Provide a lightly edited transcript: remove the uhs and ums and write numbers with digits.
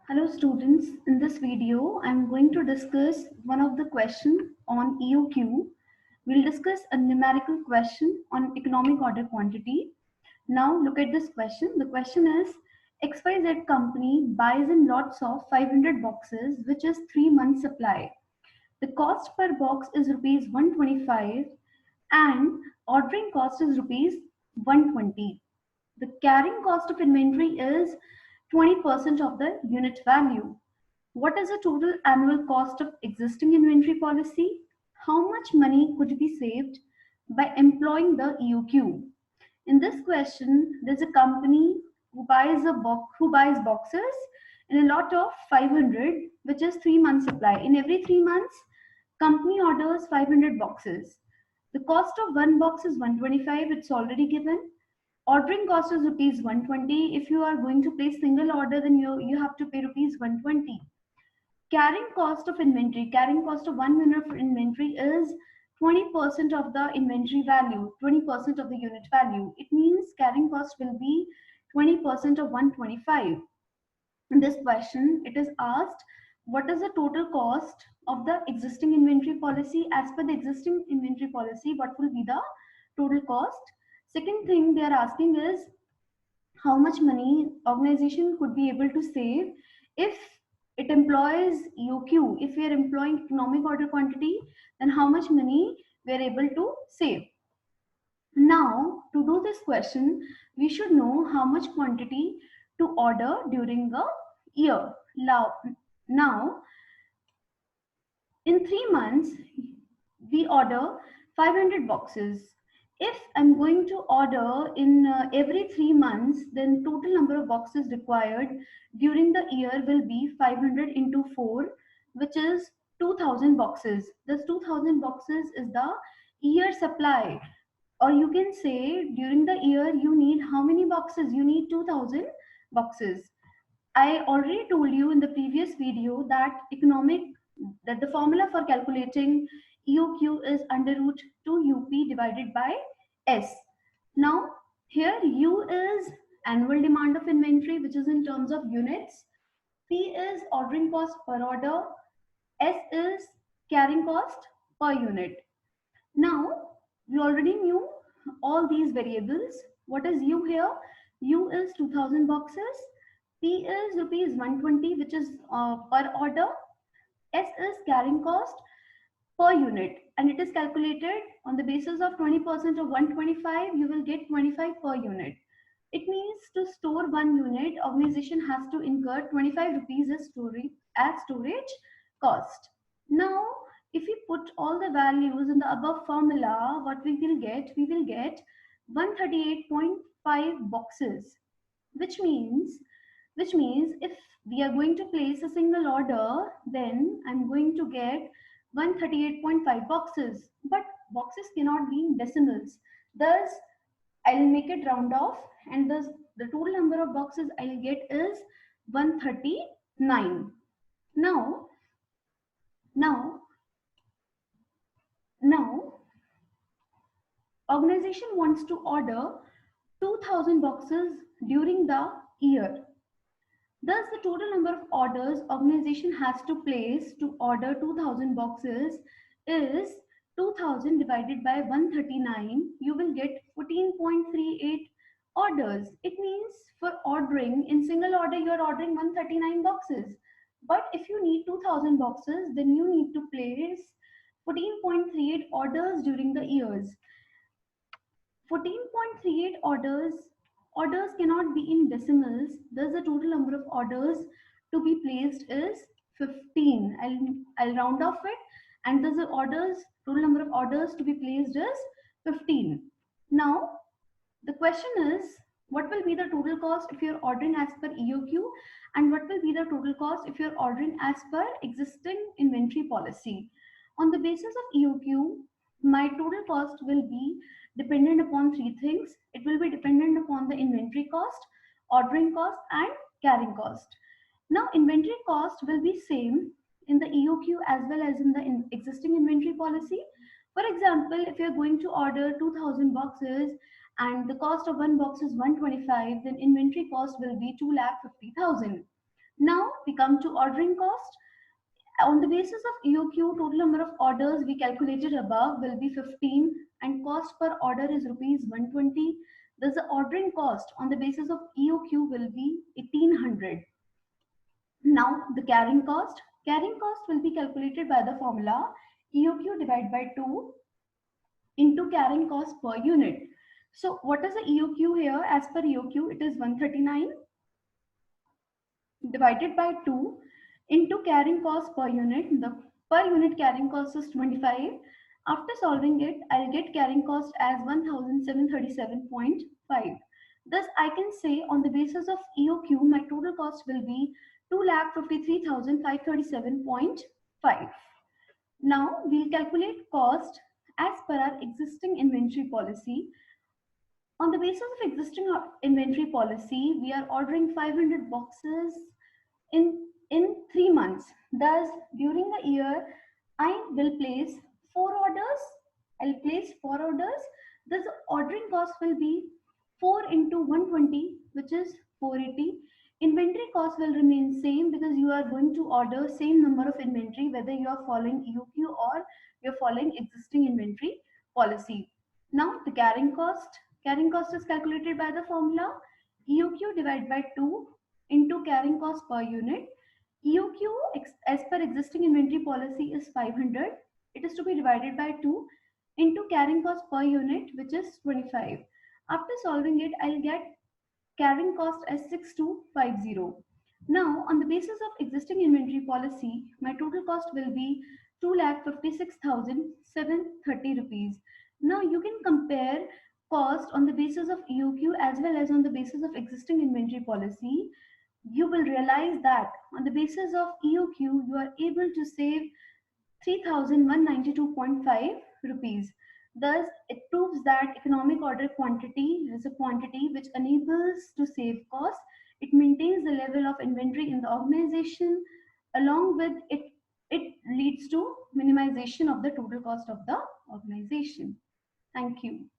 Hello students, in this video I am going to discuss one of the question on EOQ. We'll discuss a numerical question on economic order quantity. Now look at this question. The question is XYZ company buys in lots of 500 boxes which is 3 months supply. The cost per box is rupees 125 and ordering cost is rupees 120. The carrying cost of inventory is 20% of the unit value. What is the total annual cost of existing inventory policy? How much money could be saved by employing the EOQ? In this question, there's a company who buys boxes in a lot of 500, which is 3 months supply. In every 3 months, company orders 500 boxes. The cost of one box is 125. It's already given. Ordering cost is rupees 120. If you are going to place single order, then you have to pay rupees 120. Carrying cost of inventory, carrying cost of 1 unit of inventory is 20% of the inventory value, 20% of the unit value. It means carrying cost will be 20% of 125. In this question, it is asked what is the total cost of the existing inventory policy. As per the existing inventory policy, what will be the total cost? Second thing they are asking is how much money organization could be able to save if it employs EOQ. If we are employing economic order quantity, then how much money we are able to save. Now, to do this question, we should know how much quantity to order during a year. Now, in 3 months, we order 500 boxes. If I'm going to order in every 3 months, then total number of boxes required during the year will be 500 into 4, which is 2000 boxes. This 2000 boxes is the year supply. Or you can say during the year you need how many boxes? You need 2000 boxes. I already told you in the previous video that the formula for calculating EOQ is under root 2 UP divided by S. Now here U is annual demand of inventory, which is in terms of units. P is ordering cost per order. S is carrying cost per unit. Now we already knew all these variables. What is U here? U is 2000 boxes. P is rupees 120, which is per order. S is carrying cost per unit, and it is calculated on the basis of 20% of 125. You will get 25 per unit. It means to store 1 unit, organization has to incur 25 rupees as storage cost. Now, if we put all the values in the above formula, what we will get? We will get 138.5 boxes, which means if we are going to place a single order, then I'm going to get 138.5 boxes. But boxes cannot be in decimals. Thus, I'll make it round off, and thus the total number of boxes I'll get is 139. Now, now, now, organization wants to order 2000 boxes during the year. Thus, the total number of orders organization has to place to order 2000 boxes is 2000 divided by 139. You will get 14.38 orders. It means for ordering in single order, you are ordering 139 boxes. But if you need 2000 boxes, then you need to place 14.38 orders during the years. 14.38 orders cannot be in decimals. Thus the total number of orders to be placed is 15. I'll round off it, and thus the total number of orders to be placed is 15. Now the question is, what will be the total cost if you're ordering as per EOQ, and what will be the total cost if you're ordering as per existing inventory policy? On the basis of EOQ, my total cost will be dependent upon three things. It will be dependent upon the inventory cost, ordering cost, and carrying cost. Now, inventory cost will be same in the EOQ as well as in the existing inventory policy. For example, if you're going to order 2000 boxes and the cost of one box is 125, then inventory cost will be 2,50,000. Now we come to ordering cost. On the basis of EOQ, total number of orders we calculated above will be 15 and cost per order is rupees 120. Thus the ordering cost on the basis of EOQ will be 1800. Now the carrying cost. Carrying cost will be calculated by the formula EOQ divided by 2 into carrying cost per unit. So what is the EOQ here? As per EOQ, it is 139 divided by 2 into carrying cost per unit. The per unit carrying cost is 25. After solving it, I'll get carrying cost as 1737.5. Thus, I can say on the basis of EOQ, my total cost will be 2,53,537.5. Now, we'll calculate cost as per our existing inventory policy. On the basis of existing inventory policy, we are ordering 500 boxes in 3 months. Thus, during the year, I will place 4 orders. I'll place 4 orders. Thus, the ordering cost will be 4 into 120, which is 480. Inventory cost will remain same because you are going to order same number of inventory whether you are following EOQ or you're following existing inventory policy. Now, the carrying cost. Carrying cost is calculated by the formula EOQ divided by 2 into carrying cost per unit. EOQ as per existing inventory policy is 500. It is to be divided by 2 into carrying cost per unit, which is 25. After solving it, I'll get carrying cost as 6250. Now, on the basis of existing inventory policy, my total cost will be 2,56,730 rupees. Now, you can compare cost on the basis of EOQ as well as on the basis of existing inventory policy. You will realize that on the basis of EOQ, you are able to save 3,192.5 rupees. Thus, it proves that economic order quantity is a quantity which enables to save costs. It maintains the level of inventory in the organization. Along with it, it leads to minimization of the total cost of the organization. Thank you.